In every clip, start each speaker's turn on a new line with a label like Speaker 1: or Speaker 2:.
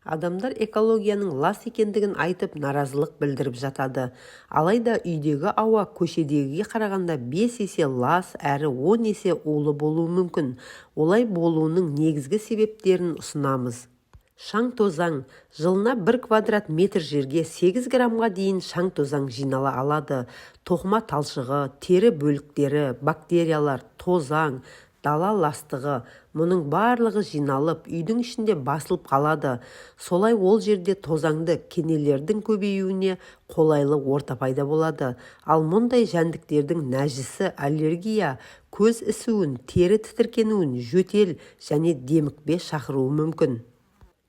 Speaker 1: Адамдар экологияның лас екендігін айтып наразылық білдіріп жатады. Алайда үйдегі ауа көшедегіге қарағанда 5 есе лас әрі 10 есе улы болуы мүмкін. Олай болуының негізгі себептерін ұсынамыз. Шаң тозаң. Жылына 1 квадрат метр жерге 8 граммға дейін шаң тозаң жинала алады. Тоқыма талшығы, тері бөліктері, бактериялар, тозаң, дала ластығы. Мұның барлығы жиналып, үйдің ішінде басылып қалады. Солай ол жерде тозаңды кенелердің көбеюіне қолайлы орта пайда болады. Ал мұндай жәндіктердің нәжісі аллергия, көз ісуін, тері тітіркенуін, жөтел және демікпе шақыруы мүмкін.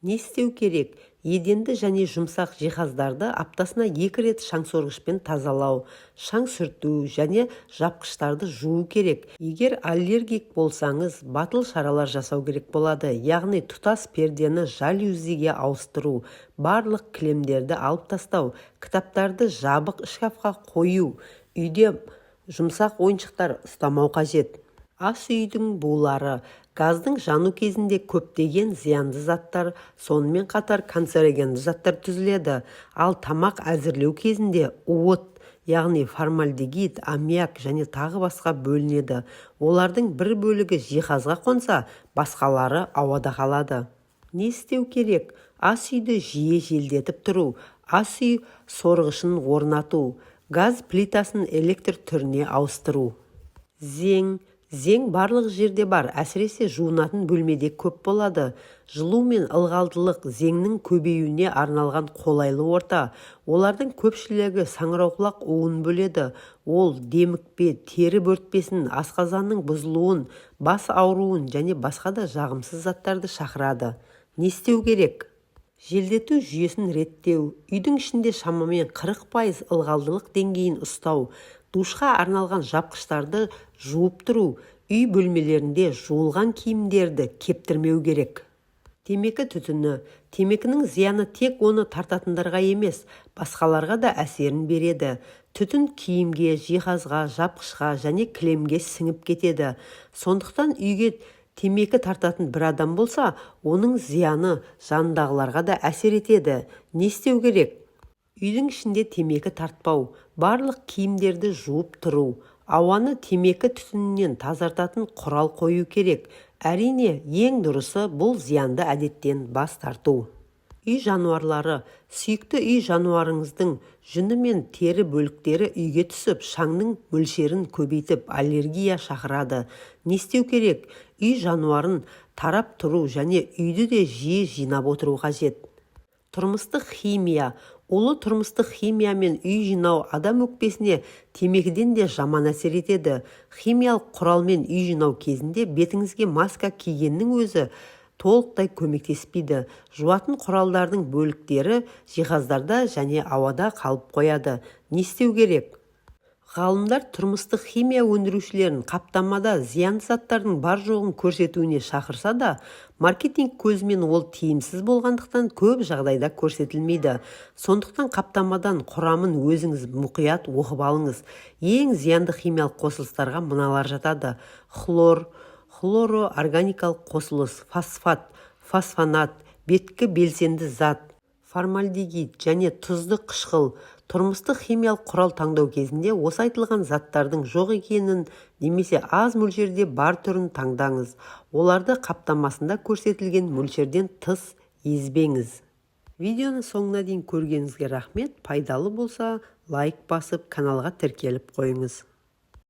Speaker 1: Не істеу керек? Еденді және жұмсақ жиһаздарды аптасына 2 рет шаң сорғышпен тазалау, шаң сүрту және жапқыштарды жуу керек. Егер аллергик болсаңыз, батыл шаралар жасау керек болады. Яғни тұтас пердені жалюзиге ауыстыру, барлық кілемдерді алып тастау, кітаптарды жабық шкафқа қою, үйде жұмсақ ойыншықтар ұстамау қажет. Ас үйдің булары. Газдың жану кезінде көптеген зиянды заттар, сонымен қатар канцерогенді заттар түзіледі. Ал тамақ әзірлеу кезінде уыт, яғни формальдегид, аммиак және тағы басқа бөлінеді. Олардың бір бөлігі жиһазға қонса, басқалары ауада қалады. Не істеу керек? Ас үйді жиі желдетіп тұру, ас үй сорғышын орнату, газ плитасын электр түріне ауыстыру. Зең барлық жерде бар, әсіресе жуынатын бөлмеде көп болады. Жылу мен ылғалдылық зеңнің көбеюіне арналған қолайлы орта. Олардың көпшілігі саңырауқұлақ уын бөледі. Ол демікпе, тері бөртпесін, асқазанның бұзылуын, бас ауруын және басқа да жағымсыз заттарды шақырады. Не істеу керек? Желдету жүйесін реттеу, үйдің ішінде шамамен 40% ылғалдылық деңгейін ұстау, душқа арналған жапқыштарды жуып тұру, үй бөлмелерінде жуылған киімдерді кептірмеу керек. Темекі түтіні. Темекінің зияны тек оны тартатындарға емес, басқаларға да әсерін береді. Түтін киімге, жиһазға, жапқышқа және кілемге сіңіп кетеді. Сондықтан үйге темекі тартатын бір адам болса, оның зияны жанындағыларға да әсер етеді. Не істеу керек? Үйдің ішінде темекі тартпау, барлық киімдерді жуып тұру, ауаны темекі түтінінен тазартатын құрал қою керек. Әрине, ең дұрысы бұл зиянды әдеттен бас тарту. Үй жануарлары. Сүйікті үй жануарыңыздың жүні мен тері бөліктері үйге түсіп, шаңның мөлшерін көбейтіп, аллергия шақырады. Не істеу керек? Үй жануарын тарап тұру және үйді де жиі жинап отыру қажет. Тұрмыстық химия. Улы тұрмыстық химия мен үй жинау адам өкпесіне темекіден де жаман әсер етеді. Химиялық құралмен үй жинау кезінде бетіңізге маска кигеннің өзі толықтай көмектеспейді. Жуатын құралдардың бөліктері жиһаздарда және ауада қалып қояды. Не істеу керек? Ғалымдар тұрмыстық химия өндірушілерін қаптамада зиянды заттардың бар жоғын көрсетуіне шақырса да, маркетинг көзімен ол тиімсіз болғандықтан көп жағдайда көрсетілмейді. Сондықтан қаптамадан құрамын өзіңіз мұқият оқып алыңыз. Ең зиянды химиялық қосылыстарға мыналар жатады: хлор, хлороорганикалық қосылыс, фосфат, фосфонат, беткі белсенді зат, формальдегид және тұзды қышқыл. Тұрмыстық химиялық құрал таңдау кезінде осы айтылған заттардың жоқ екенін немесе аз мөлшерде бар түрін таңдаңыз. Оларды қаптамасында көрсетілген мөлшерден тыс езбеңіз. Видеоны соңына дейін көргеніңізге рахмет. Пайдалы болса, лайк басып, каналға тіркеліп қойыңыз.